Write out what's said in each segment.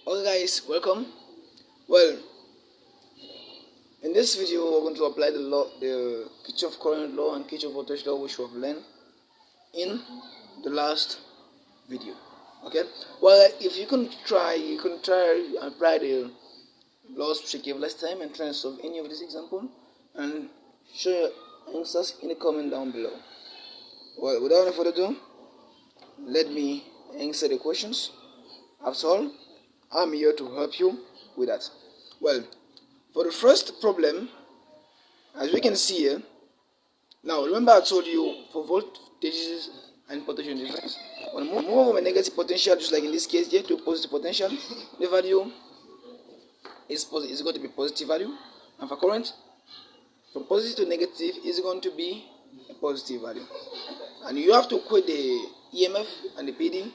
Okay guys, welcome. Well, in this video we're going to apply the Kirchoff current law and Kirchoff voltage law, which we have learned in the last video. Okay. Well, if you can try and apply the laws which I gave last time and try and solve any of this example and show your answers in the comment down below. Well, without any further ado, let me answer the questions. After all, I'm here to help you with that. Well, for the first problem, as we can see here, now remember I told you for voltages and potential difference, when we move from a negative potential, just like in this case here, to a positive potential, the value is going to be positive value, and for current, from positive to negative is going to be a positive value. And you have to equate the EMF and the PD,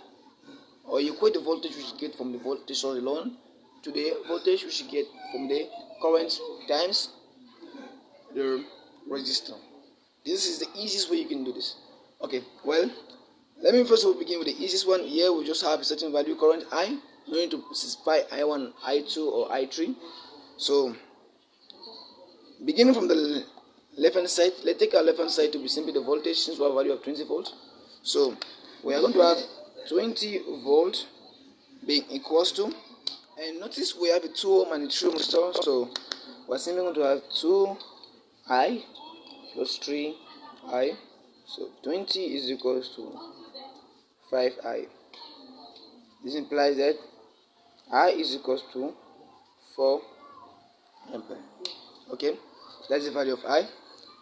or you equate the voltage which you get from the voltage source alone to the voltage which you get from the current times the resistor. This is the easiest way you can do this. Okay, well, let me first of all begin with the easiest one. Here we just have a certain value current I. No need to specify I1, I2 or I3. So beginning from the left hand side, let's take our left hand side to be simply the voltage, since we have a value of 20 volts. So we are going to have 20 volt being equals to, and notice we have a 2 ohm and a 3 ohm resistor, so we're simply going to have 2I plus 3I, so 20 is equals to 5I. This implies that I is equals to 4 ampere. Okay, that's the value of I.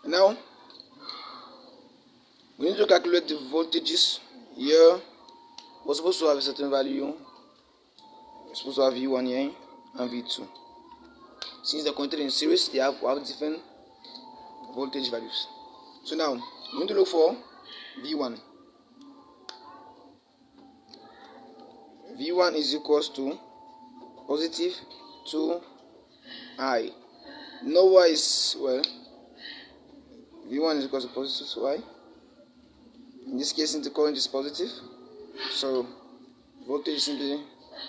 And now we need to calculate the voltages. Here we're supposed to have a certain value. We're supposed to have V1 here and V2. Since they're connected in series, they have different voltage values. So now we need to look for V1. V1 is equals to positive 2I. No Y is, well, V1 is equals to positive 2I. In this case, since the current is positive, so voltage is simply,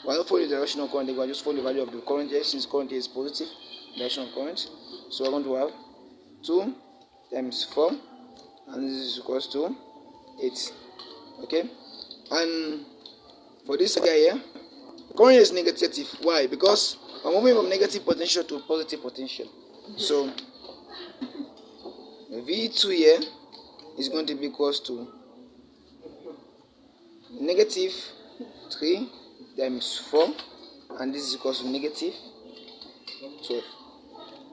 we're not following the direction of current, we're just following the value of the current here, since current here is positive, direction of current. So we're going to have 2 times 4, and this is equals to 8. Okay? And for this guy here, current is negative. Why? Because we're moving from negative potential to positive potential. So V2 here is going to be equals to negative 3 times 4, and this is equals to negative 12.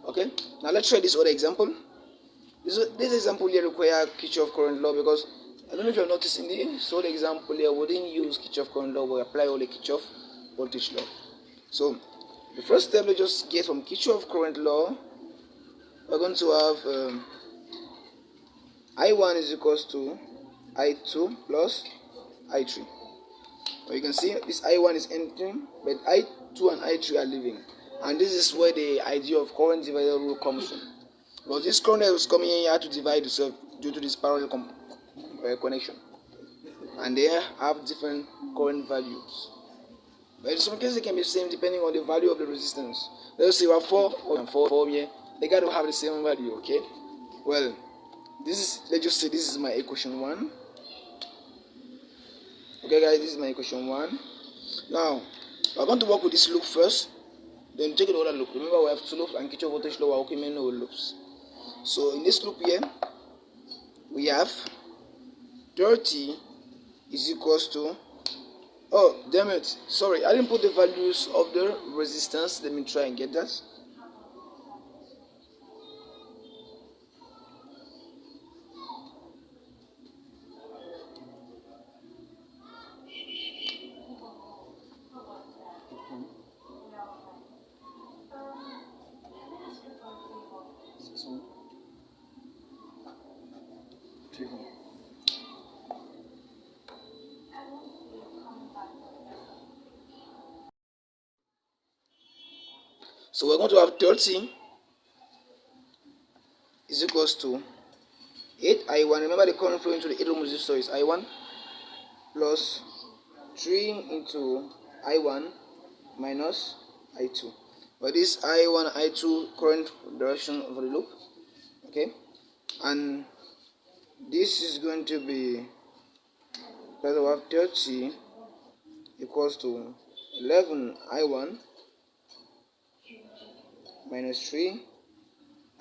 Okay, now let's try this other example. This example here requires Kirchoff current law, because I don't know if you have noticed in this other example here we didn't use Kirchoff current law, we apply only Kirchoff voltage law. So the first step, let's just get from Kirchoff current law. We're going to have I1 is equals to I2 plus I3. Well, you can see this I1 is entering, but I2 and I3 are leaving. And this is where the idea of current divider rule comes from. Because this current that was coming in, you have to divide itself due to this parallel connection. And they have different current values. But in some cases, they can be the same depending on the value of the resistance. Let's say we have 4 and 4 here. They got to have the same value, okay? Well, this is, let's just say this is my equation 1. Okay guys, this is my equation 1. Now, we're going to work with this loop first, then take another loop. Remember, we have 2 loops and Kirchoff voltage law, we're working with no loops. So in this loop here, we have 30 is equals to, oh damn it, sorry, I didn't put the values of the resistance. Let me try and get that. So we're going to have 30 is equals to 8I1. Remember, the current flowing into the 8 ohm resistor is I1 plus 3 into I1 minus I2. But this I1, I2 current direction of the loop. Okay, and this is going to be because we have 30 equals to 11 I1 minus 3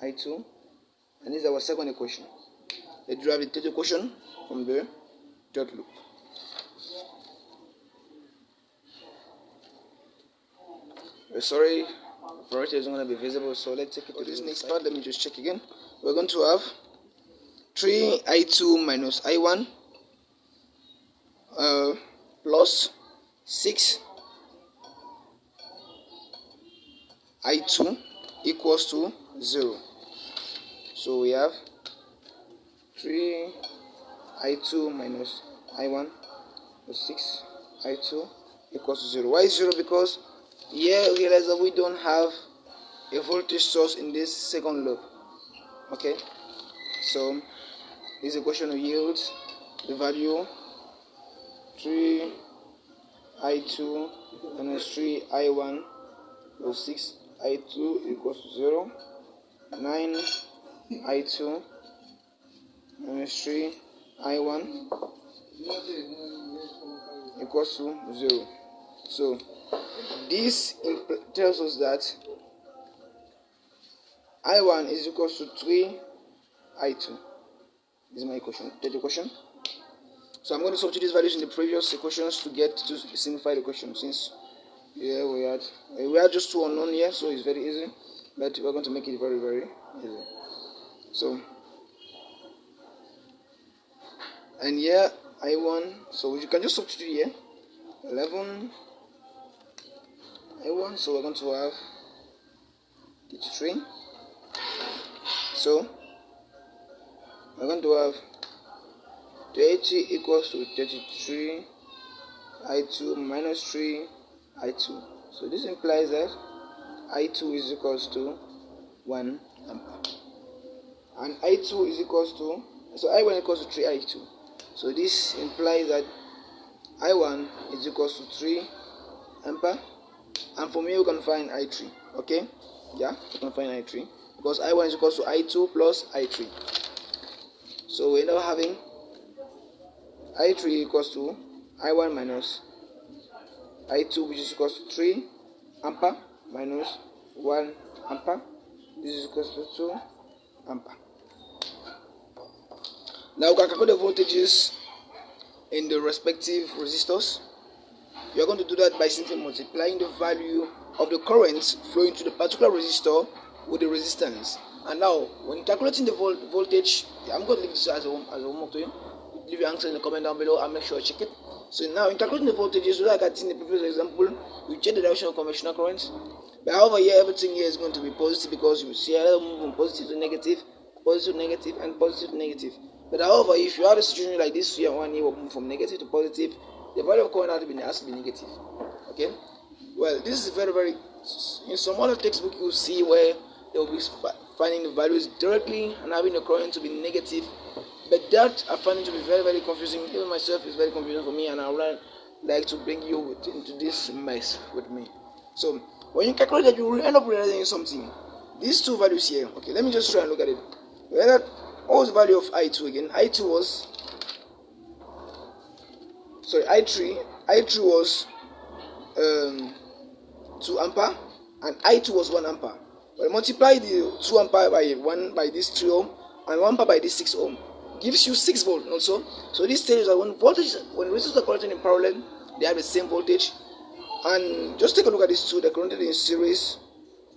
I2, and this is our second equation. Let's derive the third equation from the third loop. Sorry, operator isn't going to be visible, so let's take it to this next part. Let me just check again. We're going to have 3 I2 minus I1 plus 6 I2 equals to 0. So we have 3 I2 minus I1 plus 6 I2 equals to 0. Why 0? Because here we realize that we don't have a voltage source in this second loop. Okay, so this equation yields the value 3 I2 minus 3 I1 plus 6 I2 equals to 0. 9 I2 minus 3 I1 equals to 0. So this tells us that I1 is equal to 3 I2. This is my equation, third equation. So I'm going to substitute these values in the previous equations to get to simplify the equation. Since here we had just two unknown here, so it's very easy. But we're going to make it very, very easy. So, and here I1, so you can just substitute here 11 I1, so we're going to have 33. So we're going to have 30 equals to 33 I2 minus 3 I2. So this implies that I2 is equals to 1 ampere, and I2 is equals to, so I1 equals to 3 I2. So this implies that I1 is equals to 3 ampere, and from here we can find I3. Okay, yeah, we can find I3 because I1 is equals to I2 plus I3. So we end up having I3 equals to I1 minus I2, which is equals to 3 ampere minus 1 ampere. This is equals to 2 ampere. Now we can calculate the voltages in the respective resistors. You are going to do that by simply multiplying the value of the currents flowing to the particular resistor with the resistance. And now, when calculating the voltage, I'm going to leave this as a homework to you. Leave your answer in the comment down below and make sure you check it. So now, in calculating the voltages, like I did in the previous example, we check the direction of conventional currents. But however, here everything here is going to be positive because you see a move from positive to negative, and positive to negative. But however, if you have a situation like this, here one here will move from negative to positive, the value of current has to be negative. Okay. Well, this is very, very. In some other textbook, you will see where they will be finding the values directly and having the current to be negative. But that I find it to be very, very confusing. Even myself is very confusing for me, and I would like to bring you into this mess with me. So when you calculate that, you will end up realizing something. These two values here. Okay, let me just try and look at it. What was the value of I2 again? I3 was 2 ampere, and I2 was 1 ampere. Well, multiply the 2 ampere by 1 by this 3 ohm and 1 ampere by this 6 ohm. Gives you 6 volt also. So this tells you that when resistors are connected in parallel, they have the same voltage. And just take a look at these two. They're connected in series.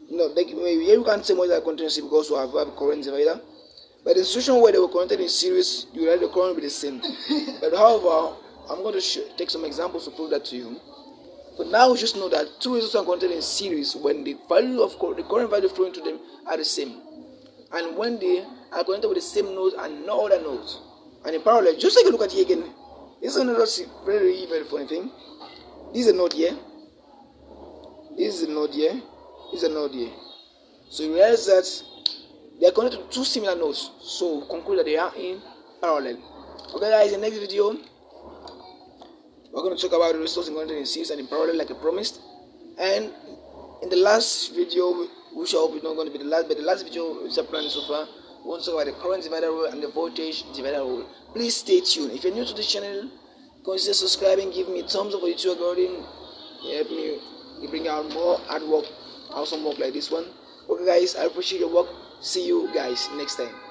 Here you can't say much that continuously because we have a current divider. But in the situation where they were connected in series, you realize the current will be the same. But however, I'm going to take some examples to prove that to you. But now just know that two resistors are connected in series when the value of the current value flowing to them are the same, and when they are connected with the same nodes and no other nodes. And in parallel, just take a look at here again. This is another very, very funny thing. This is a node here. This is a node here. This is a node here. So you realize that they are connected to two similar nodes. So conclude that they are in parallel. Okay, guys, in the next video, we're going to talk about the resistors connected in series and in parallel, like I promised. And in the last video, which I hope is not going to be the last, but the last video which I've planned so far, we want to talk about the current divider rule and the voltage divider rule. Please stay tuned. If you're new to the channel, consider subscribing, give me a thumbs up for YouTube algorithm. Help me bring out more hard work, awesome work like this one. Okay guys, I appreciate your work. See you guys next time.